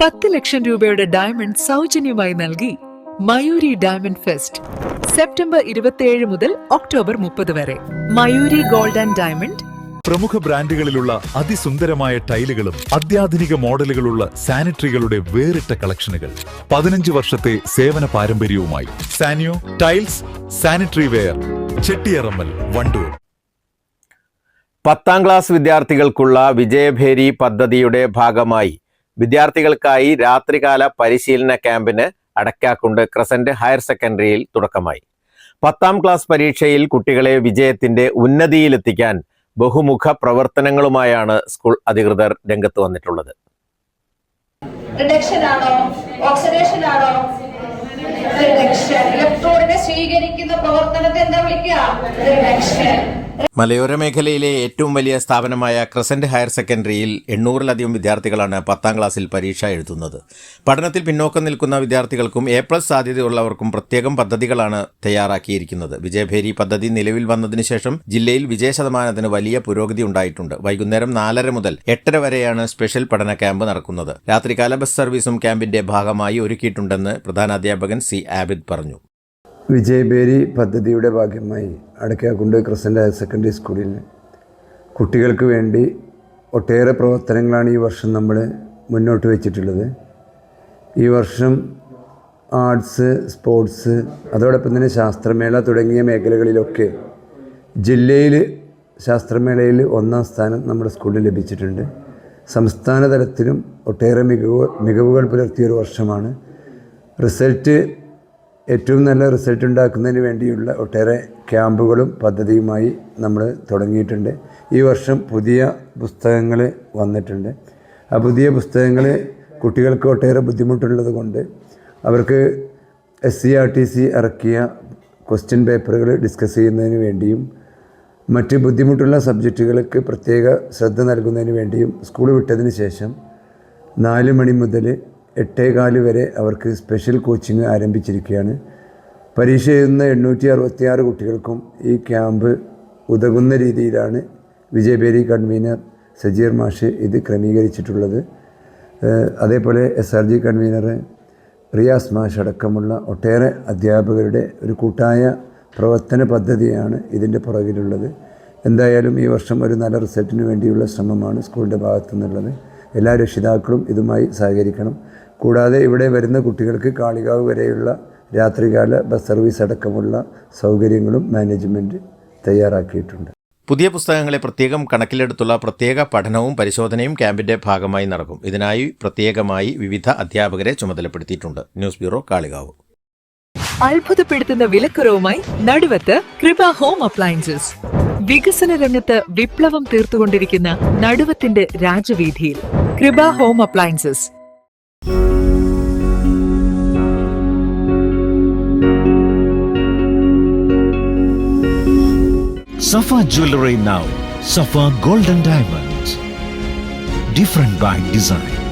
10 ലക്ഷം രൂപയുടെ ഡയമണ്ട് സൗജന്യമായി നൽകി മയൂരി ഡയമണ്ട് ഫെസ്റ്റ് സെപ്റ്റംബർ 27 മുതൽ ഒക്ടോബർ 30 വരെ. Mayuri gold and diamond. പ്രമുഖ ബ്രാൻഡുകളിലുള്ള അതിസുന്ദരമായ ടൈലുകളും അത്യാധുനിക മോഡലുകളുള്ള സാനിറ്ററികളുടെ വേറിട്ട കളക്ഷനുകൾ. 15 വർഷത്തെ സേവന പാരമ്പര്യവുമായി Saniyo tiles, sanitary ware, Chettiyarammal, Wandoor. 10ാം ക്ലാസ് വിദ്യാർത്ഥികൾക്കുള്ള വിജയഭേരി പദ്ധതിയുടെ ഭാഗമായി വിദ്യാർത്ഥികൾക്കായി രാത്രികാല പരിശീലന ക്യാമ്പിന് അടക്കാക്കുണ്ട് ക്രസന്റ് ഹയർ സെക്കൻഡറിയിൽ തുടക്കമായി. 10ാം ക്ലാസ് പരീക്ഷയിൽ കുട്ടികളെ വിജയത്തിന്റെ ഉന്നതിയിലെത്തിക്കാൻ ബഹുമുഖ പ്രവർത്തനങ്ങളുമായാണ് സ്കൂൾ അധികൃതർ രംഗത്ത് വന്നിട്ടുള്ളത്. സ്വീകരിക്കുന്ന പ്രവർത്തനത്തെ എന്താ വിളിക്കുക? മലയോര മേഖലയിലെ ഏറ്റവും വലിയ സ്ഥാപനമായ ക്രസന്റ് ഹയർ സെക്കൻഡറിയിൽ 800-ലധികം വിദ്യാർത്ഥികളാണ് 10ാം ക്ലാസ്സിൽ പരീക്ഷ എഴുതുന്നത്. പഠനത്തിൽ പിന്നോക്കം നിൽക്കുന്ന വിദ്യാർത്ഥികൾക്കും A+ സാധ്യതയുള്ളവർക്കും പ്രത്യേകം പദ്ധതികളാണ് തയ്യാറാക്കിയിരിക്കുന്നത്. വിജയഭേരി പദ്ധതി നിലവിൽ വന്നതിന് ശേഷം ജില്ലയിൽ വിജയശതമാനത്തിന് വലിയ പുരോഗതി ഉണ്ടായിട്ടുണ്ട്. വൈകുന്നേരം 4:30 മുതൽ 8:30 വരെയാണ് സ്പെഷ്യൽ പഠന ക്യാമ്പ് നടക്കുന്നത്. രാത്രികാല ബസ് സർവീസും ക്യാമ്പിന്റെ ഭാഗമായി ഒരുക്കിയിട്ടുണ്ടെന്ന് പ്രധാനാധ്യാപകൻ C. ആബിദ് പറഞ്ഞു. വിജയഭേരി പദ്ധതിയുടെ ഭാഗമായി അടക്കാക്കുണ്ട് ക്രസന്റ് ഹയർ സെക്കൻഡറി സ്കൂളിൽ കുട്ടികൾക്ക് വേണ്ടി ഒട്ടേറെ പ്രവർത്തനങ്ങളാണ് ഈ വർഷം നമ്മൾ മുന്നോട്ട് വെച്ചിട്ടുള്ളത്. ഈ വർഷം ആർട്സ്, സ്പോർട്സ്, അതോടൊപ്പം തന്നെ ശാസ്ത്രമേള തുടങ്ങിയ മേഖലകളിലൊക്കെ ജില്ലയിൽ ശാസ്ത്രമേളയിൽ 1ാം സ്ഥാനം നമ്മുടെ സ്കൂളിൽ ലഭിച്ചിട്ടുണ്ട്. സംസ്ഥാന തലത്തിലും ഒട്ടേറെ മികവുകൾ പുലർത്തിയൊരു വർഷമാണ്. ഏറ്റവും നല്ല റിസൾട്ട് ഉണ്ടാക്കുന്നതിന് വേണ്ടിയുള്ള ഒട്ടേറെ ക്യാമ്പുകളും പദ്ധതിയുമായി നമ്മൾ തുടങ്ങിയിട്ടുണ്ട്. ഈ വർഷം പുതിയ പുസ്തകങ്ങൾ വന്നിട്ടുണ്ട്. ആ പുതിയ പുസ്തകങ്ങൾ കുട്ടികൾക്ക് ഒട്ടേറെ ബുദ്ധിമുട്ടുള്ളത് കൊണ്ട് അവർക്ക് SCRTC ഇറക്കിയ ക്വസ്റ്റ്യൻ പേപ്പറുകൾ ഡിസ്കസ് ചെയ്യുന്നതിന് വേണ്ടിയും മറ്റ് ബുദ്ധിമുട്ടുള്ള സബ്ജക്റ്റുകൾക്ക് പ്രത്യേക ശ്രദ്ധ നൽകുന്നതിന് വേണ്ടിയും സ്കൂൾ വിട്ടതിന് ശേഷം 4 മണി മുതൽ 8:15 വരെ അവർക്ക് സ്പെഷ്യൽ കോച്ചിങ് ആരംഭിച്ചിരിക്കുകയാണ്. പരീക്ഷ എഴുതുന്ന 866 കുട്ടികൾക്കും ഈ ക്യാമ്പ് ഉതകുന്ന രീതിയിലാണ് വിജയഭേരി കൺവീനർ സജീർ മാഷ് ഇത് ക്രമീകരിച്ചിട്ടുള്ളത്. അതേപോലെ SRG കൺവീനർ റിയാസ് മാഷ് അടക്കമുള്ള ഒട്ടേറെ അധ്യാപകരുടെ ഒരു കൂട്ടായ പ്രവർത്തന പദ്ധതിയാണ് ഇതിൻ്റെ പുറകിലുള്ളത്. എന്തായാലും ഈ വർഷം ഒരു നല്ല റിസൾട്ടിന് വേണ്ടിയുള്ള ശ്രമമാണ് സ്കൂളിൻ്റെ ഭാഗത്തു നിന്നുള്ളത്. എല്ലാ രക്ഷിതാക്കളും ഇതുമായി സഹകരിക്കണം. കൂടാതെ ഇവിടെ വരുന്ന കുട്ടികൾക്ക് കാളികാവ് വരെയുള്ള രാത്രികാല ബസ് സർവീസ് അടക്കമുള്ള സൗകര്യങ്ങളും മാനേജ്മെൻറ്റ് തയ്യാറാക്കിയിട്ടുണ്ട്. പുതിയ പുസ്തകങ്ങളെ പ്രത്യേകം കണക്കിലെടുത്തുള്ള പ്രത്യേക പഠനവും പരിശോധനയും ക്യാമ്പിന്റെ ഭാഗമായി നടക്കും. ഇതിനായി പ്രത്യേകമായി വിവിധ അധ്യാപകരെ ചുമതലപ്പെടുത്തിയിട്ടുണ്ട്. News bureau, Kalikavu. അത്ഭുതപ്പെടുത്തുന്ന വിലക്കുറവുമായി നടുവത്ത് കൃപ ഹോം അപ്ലയൻസസ്. വികസന രംഗത്ത് വിപ്ലവം തീർത്തുകൊണ്ടിരിക്കുന്ന നടുവത്തിന്റെ രാജവീതിയിൽ കൃപ home appliances. Safa Jewelry now. Safa Golden Diamonds. Different by design.